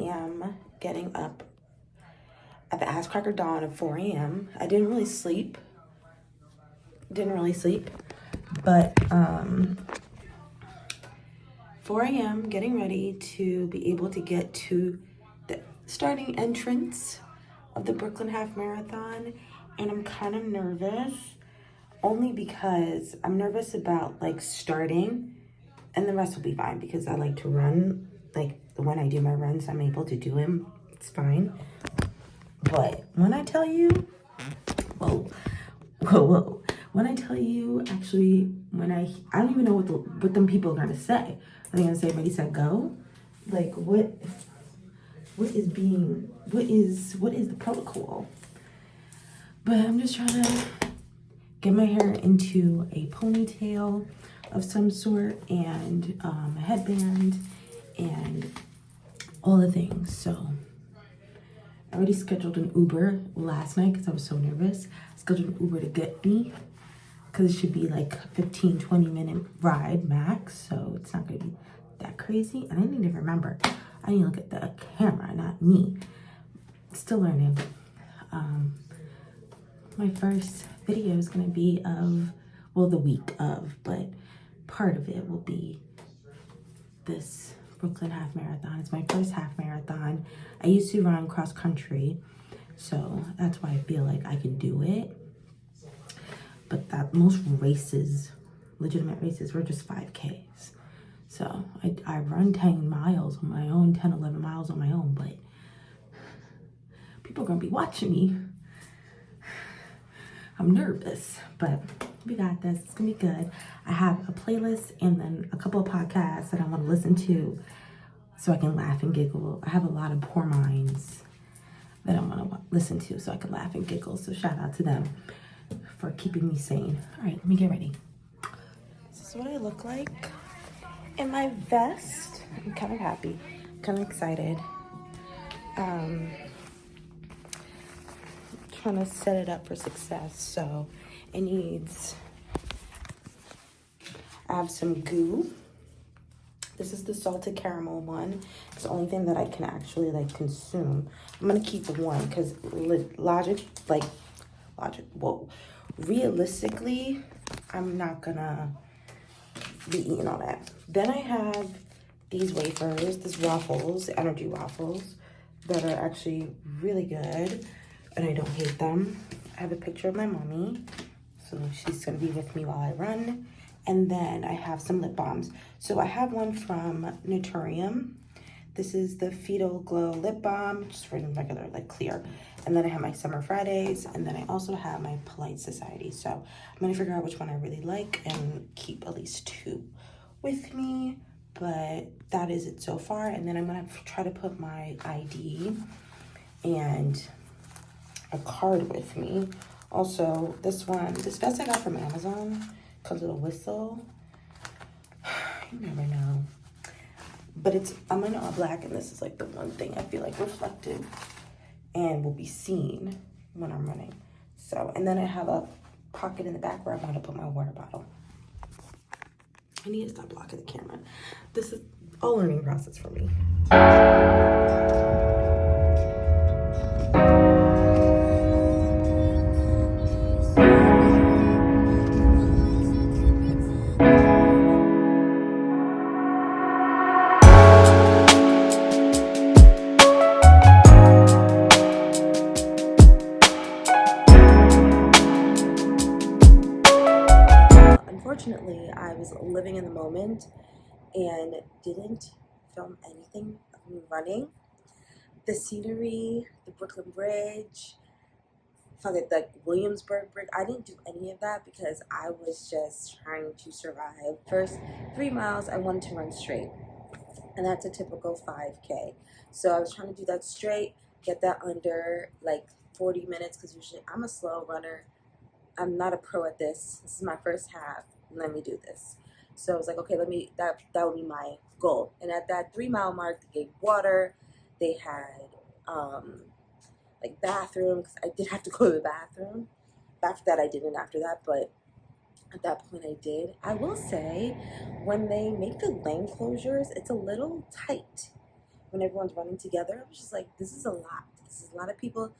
am getting up at the ass cracker dawn of 4 a.m. I didn't really sleep. But 4 a.m. getting ready to be able to get to the starting entrance of the Brooklyn Half Marathon. And I'm kind of nervous, only because I'm nervous about like starting, and the rest will be fine because I like to run. Like when I do my runs, I'm able to do them. It's fine. But when I tell you, whoa. When I tell you, actually, I don't even know what them people are gonna say. Are they gonna say ready, set, go? Like what is the protocol? But I'm just trying to get my hair into a ponytail of some sort and a headband and all the things. So I already scheduled an Uber last night because I was so nervous. I scheduled an Uber to get me because it should be like 15-20 minute ride max, so it's not gonna be that crazy. And I need to remember, I need to look at the camera, not me. Still learning. My first video is gonna be of, well, the week of, but part of it will be this Brooklyn Half Marathon. It's my first half marathon. I used to run cross country, so that's why I feel like I can do it. But that most races, legitimate races, were just 5Ks. So I run 10 miles on my own, 10, 11 miles on my own, but people are gonna be watching me. I'm nervous, but we got this. It's gonna be good. I have a playlist and then a couple of podcasts that I want to listen to so I can laugh and giggle. I have a lot of poor minds that I want to listen to so I can laugh and giggle. So shout out to them for keeping me sane. All right, let me get ready. This is what I look like in my vest. I'm kind of happy, kind of excited. Trying to set it up for success, so it needs, I have some goo. This is the salted caramel one. It's the only thing that I can actually like consume. I'm gonna keep one because realistically, I'm not gonna be eating all that. Then I have these wafers, these waffles, energy waffles, that are actually really good. And I don't hate them. I have a picture of my mommy, so she's gonna be with me while I run. And then I have some lip balms. So I have one from Naturium. This is the Fetal Glow Lip Balm, just for regular, like clear. And then I have my Summer Fridays, and then I also have my Polite Society. So I'm gonna figure out which one I really like and keep at least 2 with me. But that is it so far. And then I'm gonna try to put my ID and a card with me. Also, this vest I got from Amazon comes with a whistle. You never know. But I'm in all black, and this is like the one thing I feel like reflective and will be seen when I'm running. So, and then I have a pocket in the back where I'm gonna put my water bottle. I need to stop blocking the camera. This is a learning process for me. Unfortunately, I was living in the moment and didn't film anything of me running. The scenery, the Brooklyn Bridge, the Williamsburg Bridge, I didn't do any of that because I was just trying to survive. First 3 miles, I wanted to run straight, and that's a typical 5K. So I was trying to do that straight, get that under like 40 minutes, because usually I'm a slow runner. I'm not a pro at this. This is my first half. Let me do this. So I was like, okay, that would be my goal. And at that 3 mile mark, they gave water. They had like bathroom, because I did have to go to the bathroom. After that, I didn't after that, but at that point I did. I will say, when they make the lane closures, it's a little tight when everyone's running together, I was just like, this is a lot. This is a lot of people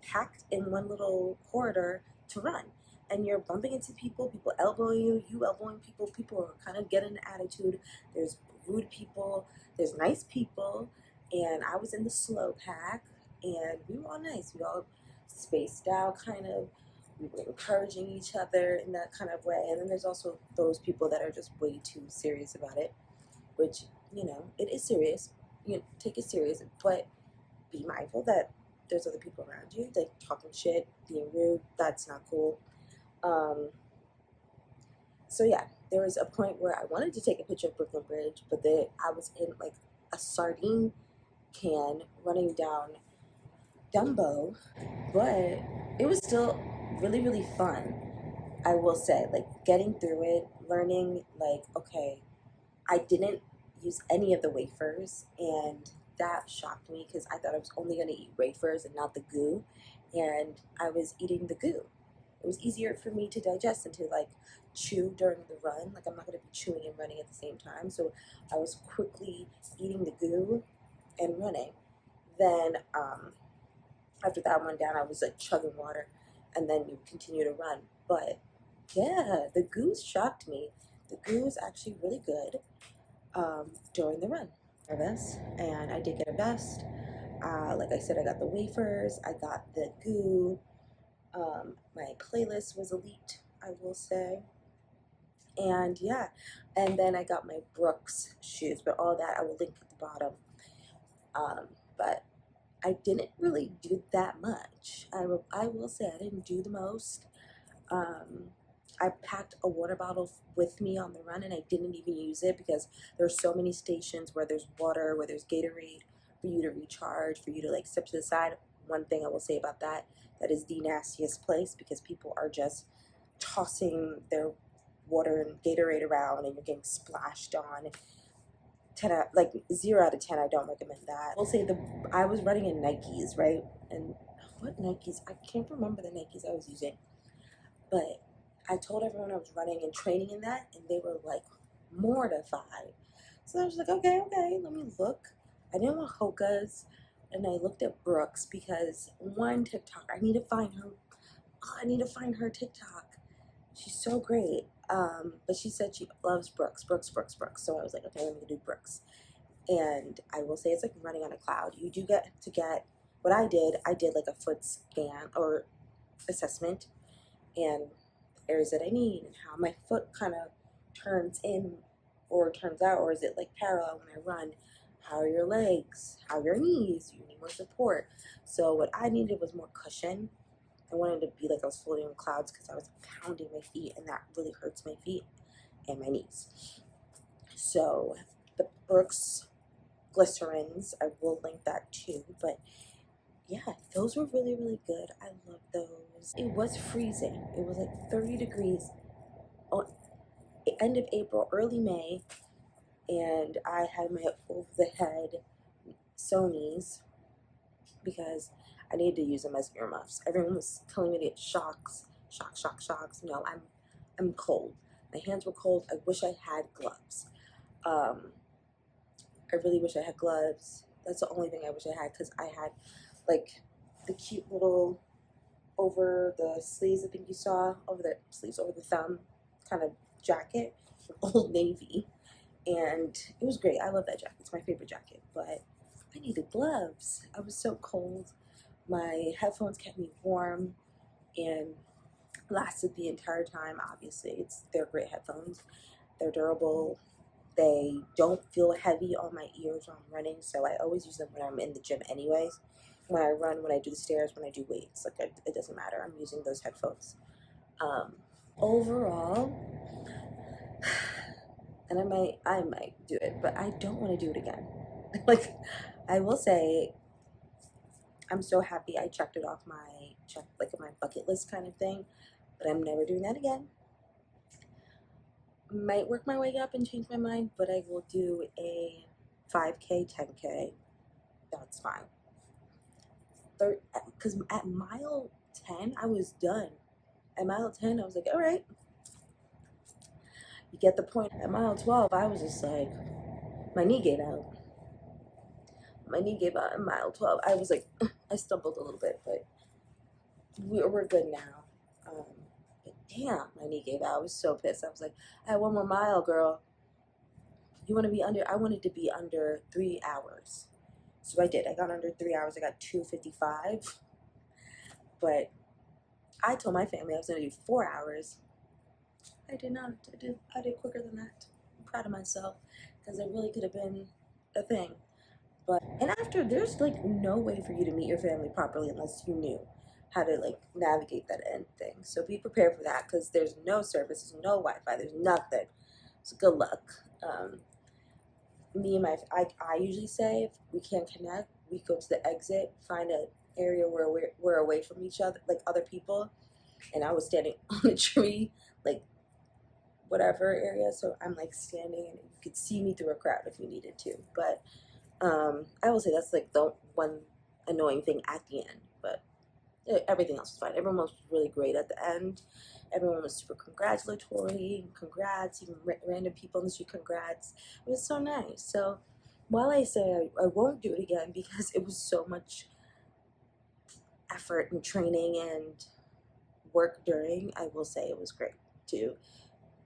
packed in one little corridor to run. And you're bumping into people, people elbowing you, you elbowing people, people are kind of getting an attitude. There's rude people, there's nice people, and I was in the slow pack, and we were all nice. We all spaced out, kind of. We were encouraging each other in that kind of way. And then there's also those people that are just way too serious about it, which, you know, it is serious. You know, take it serious, but be mindful that there's other people around you, like talking shit, being rude. That's not cool. So yeah, there was a point where I wanted to take a picture of Brooklyn Bridge, but then I was in like a sardine can running down Dumbo, but it was still really, really fun. I will say, like, getting through it, learning, like, okay, I didn't use any of the wafers, and that shocked me because I thought I was only going to eat wafers and not the goo, and I was eating the goo. It was easier for me to digest and to, like, chew during the run. Like, I'm not going to be chewing and running at the same time, so I was quickly eating the goo and running. Then, after that one down, I was, like, chugging water, and then you continue to run. But, yeah, the goo shocked me. The goo is actually really good during the run. Nervous, and I did get a vest. Like I said, I got the wafers, I got the goo. My playlist was elite, I will say. And yeah, and then I got my Brooks shoes, but all that I will link at the bottom. But I didn't really do that much. I will say I didn't do the most. I packed a water bottle with me on the run, and I didn't even use it because there's so many stations where there's water, where there's Gatorade for you to recharge, for you to like step to the side. One thing I will say about that is the nastiest place because people are just tossing their water and Gatorade around, and you're getting splashed on. 0 out of 10, I don't recommend that. I'll say I was running in Nikes, right? And what Nikes? I can't remember the Nikes I was using, but I told everyone I was running and training in that, and they were like mortified. So I was like, okay, let me look. I didn't want Hoka's, and I looked at Brooks because one TikTok, I need to find her. Oh, I need to find her TikTok. She's so great. But she said she loves Brooks. So I was like, okay, let me do Brooks. And I will say it's like running on a cloud. You do get to get what I did like a foot scan or assessment, and areas that I need and how my foot kind of turns in or turns out, or is it like parallel when I run? How are your legs? How are your knees? You need more support. So what I needed was more cushion. I wanted to be like I was floating in clouds because I was pounding my feet, and that really hurts my feet and my knees. So the Brooks glycerins, I will link that too, but yeah, those were really, really good. I love those. It was freezing. It was like 30 degrees on end of April, early May, and I had my over-the-head Sony's because I needed to use them as earmuffs. Everyone was telling me to get shocks. No, I'm cold. My hands were cold. I wish I had gloves. I really wish I had gloves. That's the only thing I wish I had, because I had like the cute little over the sleeves, I think you saw, over the sleeves, over the thumb kind of jacket from Old Navy. And it was great. I love that jacket. It's my favorite jacket. But I needed gloves. I was so cold. My headphones kept me warm and lasted the entire time. Obviously, they're great headphones. They're durable. They don't feel heavy on my ears when I'm running, so I always use them when I'm in the gym anyways. When I run, when I do the stairs, when I do weights, like it doesn't matter. I'm using those headphones. Overall, and I might do it, but I don't want to do it again. Like, I will say, I'm so happy I checked it off my bucket list kind of thing, but I'm never doing that again. Might work my way up and change my mind, but I will do a 5K, 10K. That's fine. Because at mile 10, I was done. At mile 10, I was like, all right. You get the point. At mile 12, I was just like, my knee gave out. my knee gave out in mile 12. I was like, I stumbled a little bit, but we're good now. But damn, my knee gave out. I was so pissed. I was like, I had 1 more mile, girl. You want to be under? I wanted to be under 3 hours. So I did. I got under 3 hours. I got 2:55. But I told my family I was going to do 4 hours. I did not. I did quicker than that. I'm proud of myself because it really could have been a thing. But, and after, there's like no way for you to meet your family properly unless you knew how to like navigate that end thing. So be prepared for that because there's no service, there's no Wi-Fi, there's nothing. So good luck. Me and I usually say if we can't connect, we go to the exit, find an area where we're away from each other, like other people. And I was standing on a tree, like whatever area. So I'm like standing and you could see me through a crowd if you needed to. But I will say that's like the one annoying thing at the end, but everything else was fine. Everyone was really great at the end. Everyone was super congratulatory, congrats, even random people in the street, congrats. It was so nice. So while I say I won't do it again because it was so much effort and training and work during, I will say it was great to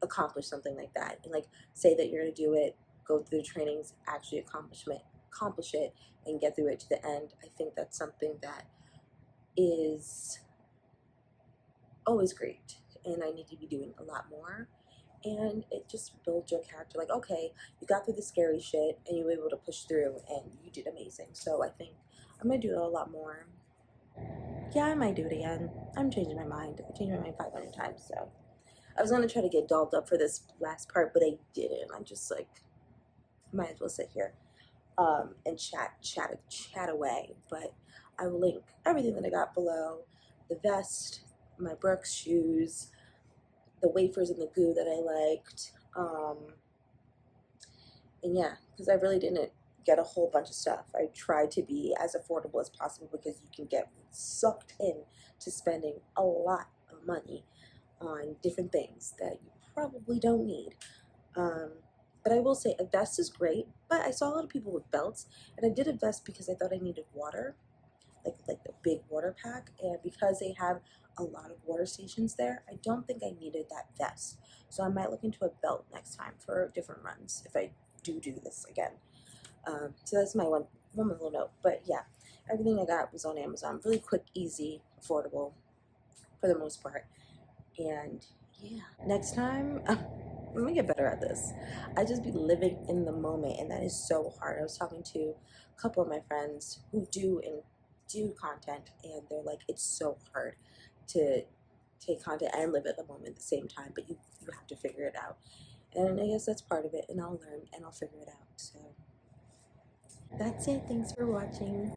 accomplish something like that and like say that you're going to do it, go through the trainings, actually accomplish it and get through it to the end. I think that's something that is always great and I need to be doing a lot more. And it just builds your character, like, okay, you got through the scary shit and you were able to push through and you did amazing. So I think I'm gonna do it a lot more. Yeah, I might do it again. I'm changing my mind. I changed my mind 500 times. So I was gonna try to get dolled up for this last part, but I didn't. I'm just like, might as well sit here and chat away. But I will link everything that I got below: the vest, my Brooks shoes, the wafers and the goo that I liked, and yeah, because I really didn't get a whole bunch of stuff. I tried to be as affordable as possible because you can get sucked in to spending a lot of money on different things that you probably don't need. But I will say a vest is great, but I saw a lot of people with belts, and I did a vest because I thought I needed water, like the big water pack, and because they have a lot of water stations there, I don't think I needed that vest. So I might look into a belt next time for different runs if I do this again. So that's my one little note. But yeah, everything I got was on Amazon. Really quick, easy, affordable for the most part. And yeah, next time, I'm gonna get better at this. I just be living in the moment, and that is so hard. I was talking to a couple of my friends who do content, and they're like, it's so hard to take content and live at the moment at the same time, but you have to figure it out. And I guess that's part of it, and I'll learn and I'll figure it out. So that's it. Thanks for watching.